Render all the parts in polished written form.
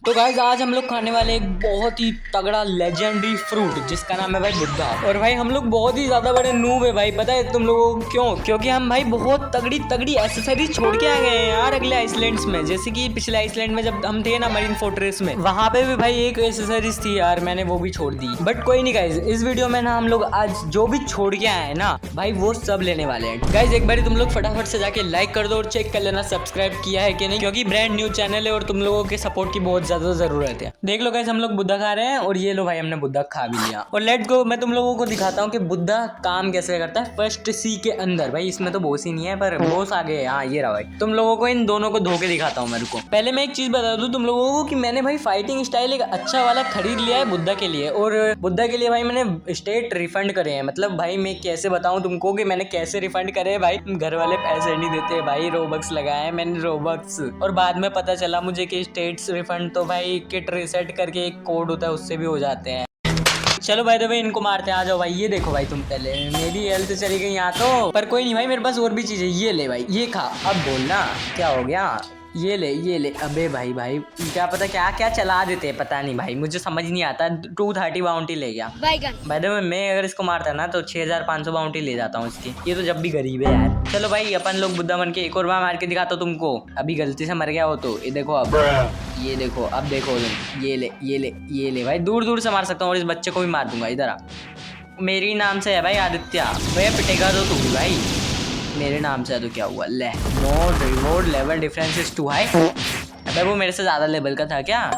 तो गाइस आज हम लोग खाने वाले एक बहुत ही तगड़ा लेजेंडरी फ्रूट जिसका नाम है भाई बुद्धा। और भाई हम लोग बहुत ही ज्यादा बड़े नूब है भाई, पता है तुम लोगों को क्यों? क्योंकि हम भाई बहुत तगड़ी तगड़ी एसेसरीज छोड़ के आ गए हैं यार अगले आइसलैंड्स में। जैसे कि पिछले आइसलैंड में जब हम थे ना मरीन फोर्ट्रेस में, वहां पे भी भाई एक एसेसरीज थी यार, मैंने वो भी छोड़ दी। बट कोई नहीं गाइज, इस वीडियो में ना हम लोग आज जो भी छोड़ के आए हैं ना भाई वो सब लेने वाले हैं। गाइज एक बार तुम लोग फटाफट से जाके लाइक कर दो और चेक कर लेना सब्सक्राइब किया है कि नहीं, क्योंकि ब्रांड न्यू चैनल है और तुम लोगों के सपोर्ट की बहुत ज्यादा जरूरत है। देख लो गाइस हम लोग बुद्धा खा रहे हैं और ये लो भाई हमने बुद्धा खा भी लिया। और लेट्स गो, मैं तुम लोगों को दिखाता हूँ कि बुद्धा काम कैसे करता है फर्स्ट सी के अंदर। भाई इसमें तो बॉस ही नहीं है पर बॉस आ गए। हाँ ये रहा भाई, तुम लोगों को इन दोनों को धो के दिखाता हूँ। मेरे को पहले मैं एक चीज बता दूं तुम लोगों को कि मैंने भाई फाइटिंग स्टाइल एक अच्छा वाला खरीद लिया है बुद्धा के लिए। और बुद्धा के लिए भाई मैंने स्टेट रिफंड करे हैं। मतलब भाई मैं कैसे बताऊं तुमको कि मैंने कैसे रिफंड करे हैं। भाई घर वाले पैसे नहीं देते भाई, रोबक्स लगाए मैंने रोबक्स। और बाद में पता चला मुझे कि स्टेट्स रिफंड तो भाई किट रीसेट करके एक कोड होता है उससे भी हो जाते हैं। चलो भाई तो भाई इनको मारते हैं, आ जाओ भाई। ये देखो भाई तुम पहले, मेरी हेल्थ चली गई यहाँ तो, पर कोई नहीं भाई मेरे पास और भी चीज है। ये ले भाई, ये खा। अब बोलना क्या हो गया। ये ले। अबे भाई क्या पता क्या क्या चला देते हैं, पता नहीं भाई, मुझे समझ नहीं आता। 230 बाउंटी ले गया भाई। मैं अगर इसको मारता ना तो 6500 बाउंटी ले जाता हूँ इसकी। ये तो जब भी गरीब है यार। चलो भाई अपन लोग बुद्धा बन के एक और बार मार के दिखाता हूँ तुमको। अभी गलती से मर गया हो तो ये देखो। अब ये देखो, अब देखो तुम। ये ले भाई, दूर दूर से मार सकता हूँ और इस बच्चे को भी मार दूंगा। इधर आ, मेरी नाम से है भाई आदित्य। भैया पिटेगा तो तू भी भाई, मेरे नाम से है तो क्या हुआ। ले mode reward level difference is too high. अबे वो मेरे से ज्यादा लेवल का था क्या?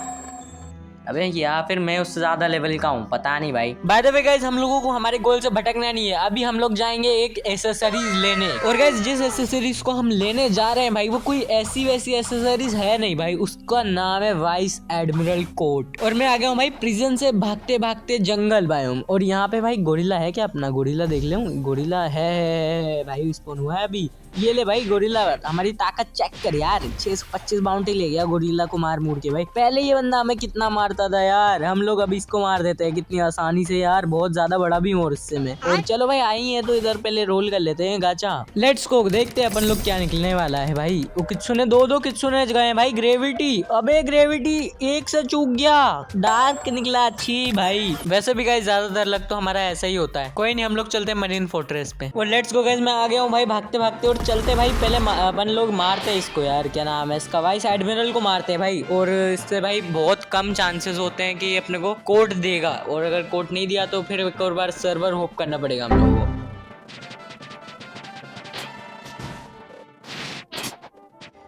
अबे या फिर मैं उससे ज्यादा लेवल का हूँ, पता नहीं भाई। बाय द वे गाइस हम लोगों को हमारे गोल से भटकना नहीं है। अभी हम लोग जाएंगे एक एसेसरीज लेने। और गाइस जिस एसेसरीज को हम लेने जा रहे हैं भाई वो कोई ऐसी वैसी एसेसरीज है नहीं भाई, उसका नाम है वाइस एडमिरल कोट। और मैं आ गया हूँ भाई प्रिजन से भागते भागते जंगल बायोम। और यहाँ पे भाई गोरिल्ला है क्या? अपना गोरिल्ला देख ले। गोरिल्ला है भाई, स्पॉन हुआ है अभी। ये ले भाई गोरिल्ला, हमारी ताकत चेक कर यार। 625 बाउंटी ले गया गोरिल्ला को मार मुड़ के भाई। पहले ये बंदा हमें कितना मारता था यार, हम लोग अभी इसको मार देते हैं कितनी आसानी से यार। बहुत ज्यादा बड़ा भी हूँ इससे मैं। और चलो भाई आई है तो इधर पहले रोल कर लेते हैं गाचा। लेट्स गो, देखते हैं अपन लोग क्या निकलने वाला है भाई। वो कित्सुने दो कित्सुने गए भाई। ग्रेविटी, अबे ग्रेविटी एक से चूक गया, डार्क निकला। अच्छी भाई, वैसे भी गाइस ज्यादातर लग तो हमारा ऐसा ही होता है। कोई नहीं, हम लोग चलते हैं मरीन फोर्ट्रेस पे। और लेट्स गो गाइस, मैं आ गया हूँ भाई भागते भागते। और चलते भाई पहले अपन लोग मारते हैं इसको यार, क्या नाम है इसका, वाइस एडमिरल को मारते हैं भाई। और इससे भाई बहुत कम चांसेस होते हैं कि अपने को कोड देगा। और अगर कोड नहीं दिया तो फिर एक और बार सर्वर होप करना पड़ेगा हम लोगों को।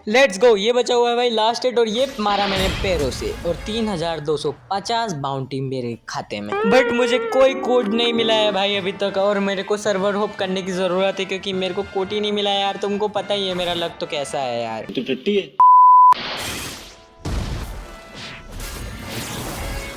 लेट्स गो, ये बचा हुआ है भाई लास्ट हिट। और ये मारा मैंने पैरों से। और 3250 बाउंटी मेरे खाते में। बट मुझे कोई कोड नहीं मिला है भाई अभी तक। और मेरे को सर्वर होप करने की जरूरत है क्योंकि मेरे को कोड ही नहीं मिला यार। तुमको पता ही है मेरा लक तो कैसा है यार।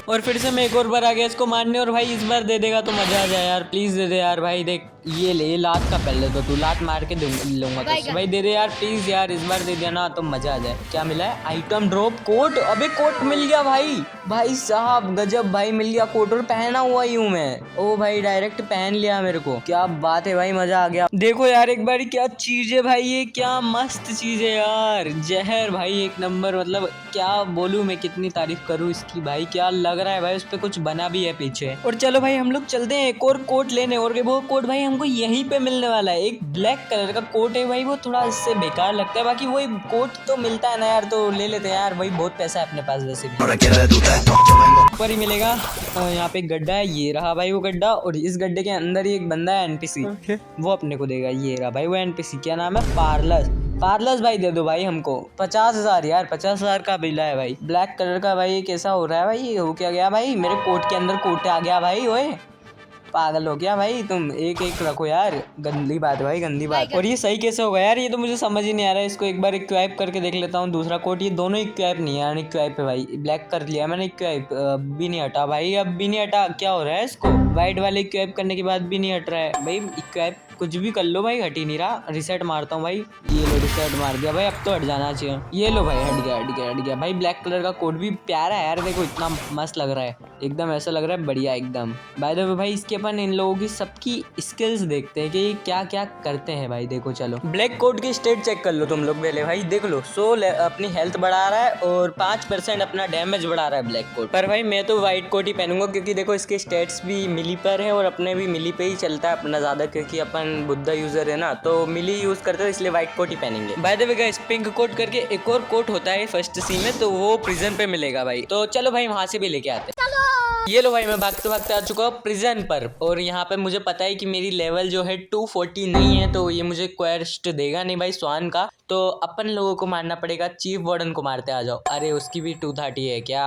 और फिर से मैं एक और बार आ गया इसको मारने। और भाई इस बार दे देगा तो मजा आ जाए यार, प्लीज दे दे यार भाई। देख ये ले, ये लात का पहले तो तू लात मार के लूंगा तो भाई दे दे यार प्लीज यार, इस बार दे दिया ना तो मजा आ जाए। क्या मिला है? Item drop coat. अबे कोट मिल गया भाई, भाई साहब गजब भाई, मिल गया कोट। और पहना हुआ ही हूँ मैं। ओ भाई डायरेक्ट पहन लिया मेरे को, क्या बात है भाई, मजा आ गया। देखो यार एक बार क्या चीज है भाई, ये क्या मस्त चीज है यार। जहर भाई एक नंबर, मतलब क्या बोलूं मैं, कितनी तारीफ करूं इसकी भाई। क्या लग रहा है भाई, उस पे कुछ बना भी है पीछे। और चलो भाई हम लोग चलते हैं एक और कोट लेने। और वो कोट भाई हमको यहीं पे मिलने वाला है। एक ब्लैक कलर का कोट है भाई, वो थोड़ा इससे बेकार लगता है। बाकी वही कोट तो मिलता है ना यार, तो ले लेते हैं यार। भाई बहुत पैसा है अपने पास वैसे भी। ऊपर ही मिलेगा। यहाँ पे एक गड्ढा है, ये रहा भाई वो गड्ढा। और इस गड्ढे के अंदर ही एक बंदा है एनपीसी, वो अपने को देगा। ये रहा भाई वो एनपीसी, क्या नाम है? पार्लस भाई दे दो भाई हमको 50,000 यार। 50,000 का बिल है भाई। ब्लैक कलर का भाई, कैसा हो रहा है भाई? ये हो क्या गया भाई? मेरे कोट के अंदर कोट आ गया भाई। ओए पागल हो गया भाई तुम, एक एक रखो यार। गंदी बात भाई, गंदी बात। और ये सही कैसे होगा यार, ये तो मुझे समझ ही नहीं आ रहा है। इसको एक बार इक्वाइप करके देख लेता हूँ दूसरा कोट। ये दोनों इक्वाइप नहीं है, इक्वाइप है भाई। ब्लैक कर लिया मैंने इक्वाइप, अब भी नहीं हटा भाई, अब भी नहीं हटा। क्या हो रहा है इसको? वाइट वाले इक्वाइप करने के बाद भी नहीं हट रहा है भाई। इक्वाइप कुछ भी कर लो भाई, हट ही नहीं रहा। रिसेट मारता हूँ भाई। ये लो रिसेट मार दिया भाई, अब तो हट जाना चाहिए। ये लो भाई, हट गया भाई। ब्लैक कलर का कोट भी प्यारा है यार, देखो इतना मस्त लग रहा है। एकदम ऐसा लग रहा है बढ़िया एकदम। बाय द वे भाई इसके अपन इन लोगों की सबकी स्किल्स देखते हैं कि ये क्या क्या करते हैं भाई। देखो चलो ब्लैक कोट की स्टेट चेक कर लो तुम लोग पहले भाई, देख लो। 100 अपनी हेल्थ बढ़ा रहा है और 5% अपना डैमेज बढ़ा रहा है ब्लैक कोट। पर भाई मैं तो व्हाइट कोट ही पहनूंगा क्योंकि देखो इसके स्टेट्स भी मिली पर है और अपने भी मिली पे ही चलता है अपना ज्यादा, क्योंकि अपन बुद्धा यूजर है ना, तो मिली यूज करते हो इसलिए व्हाइट कोट ही पहनेंगे। By the way guys pink coat करके एक और कोट होता है फर्स्ट सी में, तो वो प्रिजन पे मिलेगा भाई। तो चलो भाई वहां से भी लेके आते हैं। ये लो भाई मैं भागते भागते आ चुका हूँ प्रिजन पर, और यहाँ पे मुझे पता है कि मेरी लेवल जो है 240 नहीं है, तो ये मुझे क्वेस्ट देगा नहीं भाई स्वान का। तो अपन लोगों को मारना पड़ेगा, चीफ वार्डन को मारते आ जाओ। अरे उसकी भी 230 है क्या?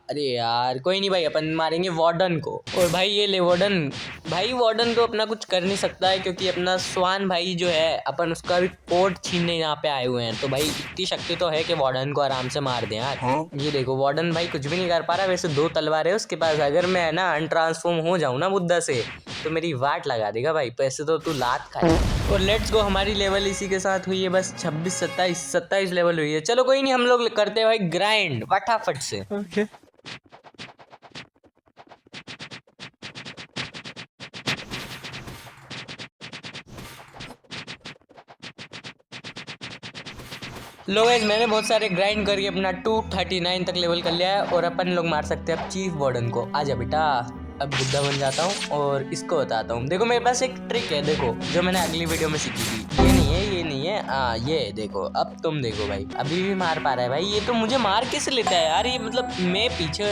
अरे यार कोई नहीं भाई, अपन मारेंगे वार्डन को। और भाई ये ले वार्डन। भाई वार्डन तो अपना कुछ कर नहीं सकता है क्योंकि अपना स्वान भाई जो है अपन उसका भी कोट छीनने यहाँ पे आए हुए हैं, तो भाई इतनी शक्ति तो है कि वार्डन को आराम से मार दें यार। ये देखो वार्डन भाई कुछ भी नहीं कर पा रहा, वैसे 2 तलवार है उसके पास। अगर मैं ना अनट्रांसफॉर्म हो जाऊँ ना बुद्धा से तो मेरी वाट लगा देगा भाई, पैसे तो तू लात खा। और लेट्स गो हमारी लेवल इसी के साथ हुई है बस 26 27 लेवल हुई है। चलो कोई नहीं, हम लोग करते हैं भाई ग्राइंड फटाफट से। लो गाइस मैंने बहुत सारे ग्राइंड करके अपना 239 तक लेवल कर लिया है और अपन लोग मार सकते हैं अब चीफ वार्डन को। आजा बेटा, अब बुद्धा बन जाता हूँ और इसको बताता हूँ। देखो मेरे पास एक ट्रिक है, देखो जो मैंने अगली वीडियो में सीखी थी। ये नहीं है, ये नहीं है, ये देखो। अब तुम देखो भाई, अभी भी मार पा रहा है भाई। ये तो मुझे मार कैसे लेता है यार, ये मतलब मैं पीछे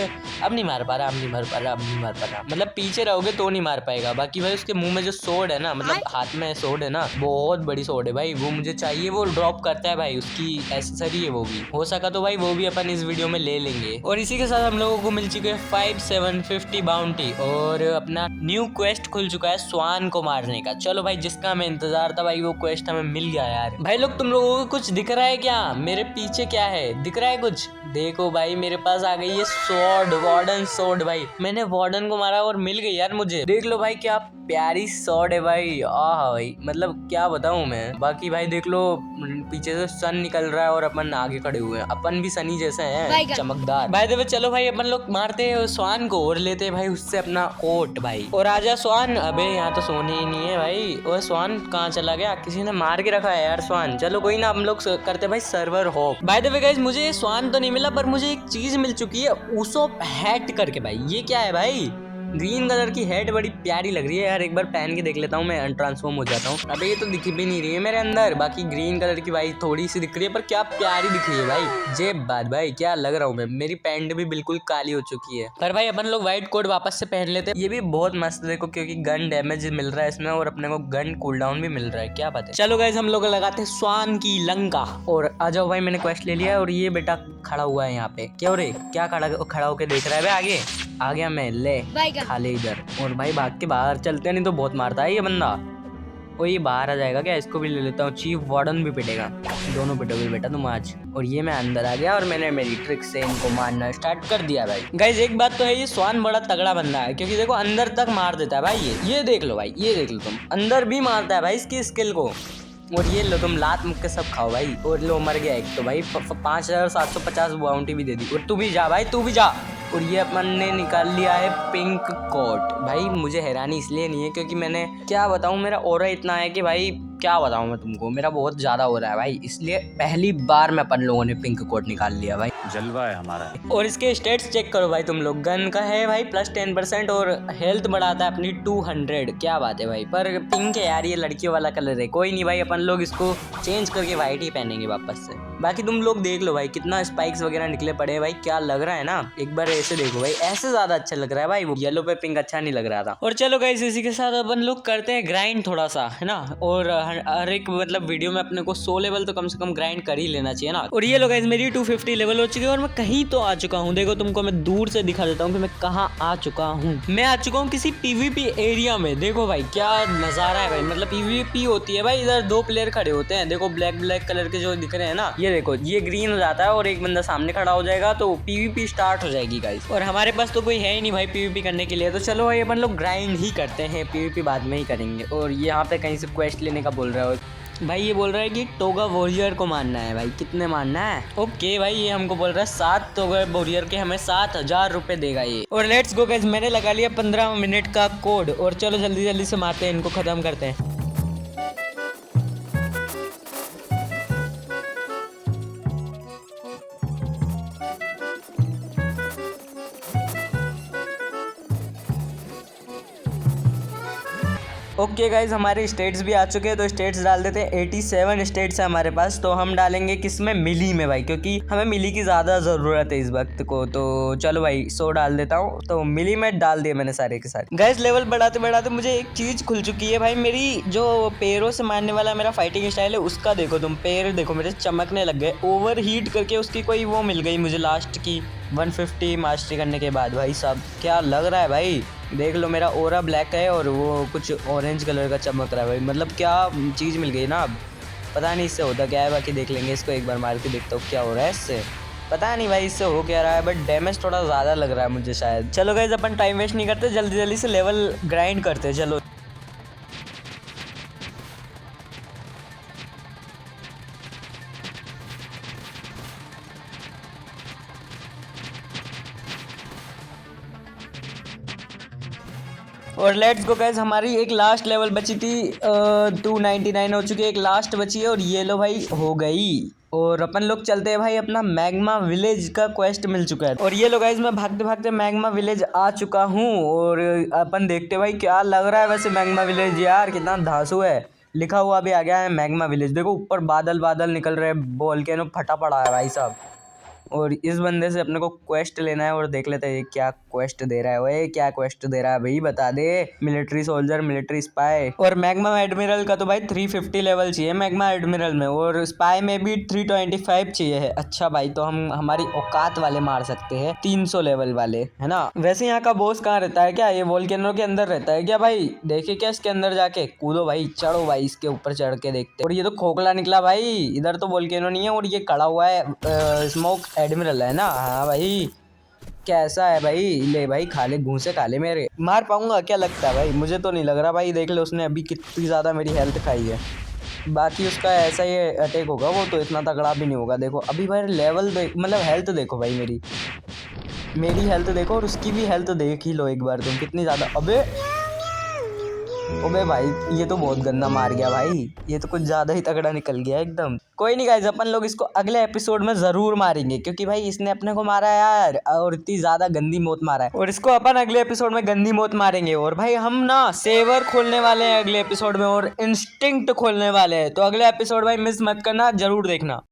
अब नहीं मार पा रहा, अब नहीं मार पा रहा, अब नहीं मार पा रहा। मतलब पीछे रहोगे तो नहीं मार पाएगा। बाकी भाई उसके मुंह में जो सोड है ना, मतलब हाथ में सोड है ना, बहुत बड़ी सोड है भाई, वो मुझे चाहिए। वो ड्रॉप करता है भाई, उसकी एसेसरी है वो भी। हो सका तो भाई वो भी अपन इस वीडियो में ले लेंगे। और इसी के साथ हम लोगों को मिल चुके हैं 5750 बाउंटी और अपना न्यू क्वेस्ट खुल चुका है स्वान को मारने का। चलो भाई जिसका हमें इंतजार था भाई वो क्वेस्ट हमें मिल गया यार। भाई लोग तुम लोगों को कुछ दिख रहा है क्या? मेरे पीछे क्या है, दिख रहा है कुछ? देखो भाई मेरे पास आ गई है स्वॉर्ड, वार्डन स्वॉर्ड। भाई मैंने वार्डन को मारा और मिल गई यार मुझे। देख लो भाई क्या प्यारी स्वॉर्ड है भाई। आह भाई मतलब क्या बताऊं मैं। बाकी भाई देख लो पीछे से सन निकल रहा है और अपन आगे खड़े हुए हैं, अपन भी सनी जैसे हैं चमकदार। भाई देखो चलो भाई अपन लोग मारते हैं स्वान को और लेते हैं भाई उससे अपना कोट भाई। और आजा स्वान। अबे यहाँ तो सोने ही नहीं है भाई। और स्वान कहाँ चला गया? किसी ने मार के रखा है यार स्वान। चलो कोई ना, हम लोग करते भाई server hop. Bye the way guys मुझे स्वान तो नहीं मिला पर मुझे एक चीज मिल चुकी है, उसोप हैट करके। भाई ये क्या है भाई? ग्रीन कलर की हेड बड़ी प्यारी लग रही है यार, एक बार पहन के देख लेता हूँ मैं, ट्रांसफॉर्म हो जाता हूँ। अबे ये तो दिख भी नहीं रही है मेरे अंदर। बाकी ग्रीन कलर की भाई थोड़ी सी दिख रही है पर क्या प्यारी दिख रही है भाई। जे बात भाई क्या लग रहा हूँ मैं। मेरी पैंट भी बिल्कुल काली हो चुकी है। पर भाई अपन लोग व्हाइट कोट वापस से पहन लेते हैं। ये भी बहुत मस्त देखो क्योंकि गन डैमेज मिल रहा है इसमें और अपने को गन कूल डाउन भी मिल रहा है। क्या बात है। चलो गाइस हम लोग लगाते हैं स्वान की लंका। और आ जाओ भाई, मैंने क्वेस्ट ले लिया और ये बेटा खड़ा हुआ है यहाँ पे। क्या हो रे, क्या खड़ा होके देख रहा है? आगे आ गया मैं, ले खा ले इधर। और भाई भाग के बाहर चलते, नहीं तो बहुत मारता है ये बंदा। ओ ये बाहर आ जाएगा क्या? इसको भी ले लेता हूँ। चीफ वार्डन भी पिटेगा, दोनों पिटोगे बेटा तुम आज। और ये मैं अंदर आ गया और मैंने मेरी ट्रिक से इनको मारना स्टार्ट कर दिया भाई। गाइस एक बात तो है, ये स्वान बड़ा तगड़ा बंदा है क्योंकि देखो अंदर तक मार देता है भाई। ये देख लो भाई, ये देख लो तुम, अंदर भी मारता है भाई इसकी स्किल को। और ये लो तुम लात मुक्के के सब खाओ भाई। और लो मर गया एक तो भाई। 5750 बाउंटी भी दे दी। और तू भी जा भाई, तू भी जा। और ये अपन ने निकाल लिया है पिंक कोट। भाई मुझे हैरानी इसलिए नहीं है क्योंकि मैंने क्या बताऊं, मेरा ऑरा इतना है कि भाई क्या बताऊं मैं तुमको, मेरा बहुत ज्यादा हो रहा है भाई। इसलिए पहली बार में अपन लोगों ने पिंक कोट निकाल लिया भाई। जलवा है हमारा। और इसके स्टेट्स चेक करो भाई तुम लोग। गन का है भाई प्लस 10% और हेल्थ बढ़ाता है अपनी 200। क्या बात है भाई। पर पिंक है यार, ये लड़कियों वाला कलर है। कोई नहीं भाई, अपन लोग इसको चेंज करके व्हाइट ही पहनेंगे वापस से। बाकी तुम लोग देख लो भाई कितना स्पाइक्स वगैरह निकले पड़े हैं भाई। क्या लग रहा है ना, एक बार ऐसे देखो भाई, ऐसे ज्यादा अच्छा लग रहा है भाई। वो येलो पे पिंक अच्छा नहीं लग रहा था। और चलो गाइस इसी के साथ अपन लोग करते हैं ग्राइंड थोड़ा सा, है ना। और हर एक मतलब वीडियो में अपने को 100 लेवल तो कम से कम ग्राइंड कर ही लेना चाहिए ना। और ये लो गाइस मेरी 250 लेवल हो चुकी है और मैं कहीं तो आ चुका हूँ। देखो तुमको मैं दूर से दिखा देता हूँ कि मैं कहाँ आ चुका हूँ। मैं आ चुका हूँ किसी PvP एरिया में। देखो भाई क्या नजारा है भाई, मतलब PvP होती है भाई। इधर 2 प्लेयर खड़े होते हैं, देखो ब्लैक कलर के जो दिख रहे हैं ना। ये देखो ये ग्रीन हो जाता है और एक बंदा सामने खड़ा हो जाएगा तो PvP स्टार्ट हो जाएगी गाइस। और हमारे पास तो कोई है ही नहीं भाई PvP करने के लिए, तो चलो भाई अपन लोग ग्राइंड ही करते हैं, PvP बाद में ही करेंगे। और यहाँ पे कहीं से क्वेस्ट लेने का बोल रहा हो। भाई ये बोल रहा है कि टोगा वॉरियर को मारना है। भाई कितने मारना है? ओके भाई, ये हमको बोल रहा है 7 टोगा वॉरियर के हमें 7,000 रुपए देगा ये। और लेट्स गो गाइस, मैंने लगा लिया 15 मिनट का कोड और चलो जल्दी जल्दी से मारते हैं, इनको खत्म करते हैं। ओके गाइज, हमारे स्टेट्स भी आ चुके हैं तो स्टेट्स डाल देते हैं। 87 स्टेट्स है हमारे पास, तो हम डालेंगे किसमें? मिली में भाई, क्योंकि हमें मिली की ज़्यादा ज़रूरत है इस वक्त को। तो चलो भाई 100 डाल देता हूँ। तो मिली में डाल दिए मैंने सारे के सारे। गाइज लेवल बढ़ाते बढ़ाते मुझे एक चीज़ खुल चुकी है भाई, मेरी जो पैरों से मारने वाला मेरा फाइटिंग स्टाइल है उसका देखो तुम, पैर देखो मेरे चमकने लग गए। ओवर हीट करके उसकी कोई वो मिल गई मुझे लास्ट की 150 मास्टरी करने के बाद। भाई साहब क्या लग रहा है भाई, देख लो मेरा ओरा ब्लैक है और वो कुछ ऑरेंज कलर का चमक रहा है भाई। मतलब क्या चीज़ मिल गई ना। अब पता नहीं इससे होता क्या है, बाकी देख लेंगे। इसको एक बार मार के देखता हूँ क्या हो रहा है इससे। पता नहीं भाई इससे हो क्या रहा है, बट डैमेज थोड़ा ज़्यादा लग रहा है मुझे शायद। चलो गाइस अपन टाइम वेस्ट नहीं करते, जल्दी जल्दी से लेवल ग्राइंड करते चलो। और लेट्स गो गाइस, हमारी एक लास्ट लेवल बची थी 299 हो चुकी है, एक लास्ट बची है और ये लो भाई हो गई। और अपन लोग चलते हैं भाई, अपना मैग्मा विलेज का क्वेस्ट मिल चुका है। और ये लो गाइस, मैं भागते भागते मैग्मा विलेज आ चुका हूँ और अपन देखते हैं भाई क्या लग रहा है वैसे मैग्मा विलेज। यार कितना धांसू है, लिखा हुआ भी आ गया है मैग्मा विलेज। देखो ऊपर बादल बादल निकल रहे हैं, वोल्केनो फटा पड़ा है भाई साहब। और इस बंदे से अपने को क्वेस्ट लेना है और देख लेते हैं ये क्या क्वेस्ट दे रहा है। ओए क्या क्वेस्ट दे रहा है भाई बता दे। मिलिट्री सोल्जर, मिलिट्री स्पाई और मैग्मा एडमिरल का तो भाई 350 लेवल चाहिए मैग्मा एडमिरल में, और स्पाई में भी 325 चाहिए है। अच्छा भाई, तो हम हमारी औकात वाले मार सकते हैं 300 लेवल वाले, है ना। वैसे यहाँ का बॉस कहाँ रहता है? क्या ये वोल्केनो के अंदर रहता है क्या भाई? देखे क्या इसके अंदर जाके? कूदो भाई, चढ़ो भाई, इसके ऊपर चढ़ के देखते। और ये तो खोखला निकला भाई, इधर तो वोल्केनो नहीं है और ये खड़ा हुआ है स्मोक एडमिरल है ना। हाँ भाई कैसा है भाई? ले भाई खा ले, घूंसे खा ले मेरे। मार पाऊंगा क्या लगता है भाई? मुझे तो नहीं लग रहा भाई। देख ले उसने अभी कितनी ज़्यादा मेरी हेल्थ खाई है। बाकी उसका ऐसा ही अटैक होगा, वो तो इतना तगड़ा भी नहीं होगा। देखो अभी भाई लेवल मतलब हेल्थ देखो भाई, मेरी हेल्थ देखो और उसकी भी हेल्थ देख ही लो एक बार तुम, कितनी ज़्यादा। अबे भाई ये तो बहुत गंदा मार गया भाई, ये तो कुछ ज़्यादा ही तगड़ा निकल गया एकदम। कोई नहीं गाइस, अपन लोग इसको अगले एपिसोड में ज़रूर मारेंगे, क्योंकि भाई इसने अपने को मारा है यार, और इतनी ज़्यादा गंदी मौत मारा है। और इसको अपन अगले एपिसोड में गंदी मौत मारेंगे। और भाई हम ना सेवर खोलने वाले हैं अगले एपिसोड में और इंस्टिंक्ट खोलने वाले हैं, तो अगले एपिसोड भाई मिस मत करना, जरूर देखना।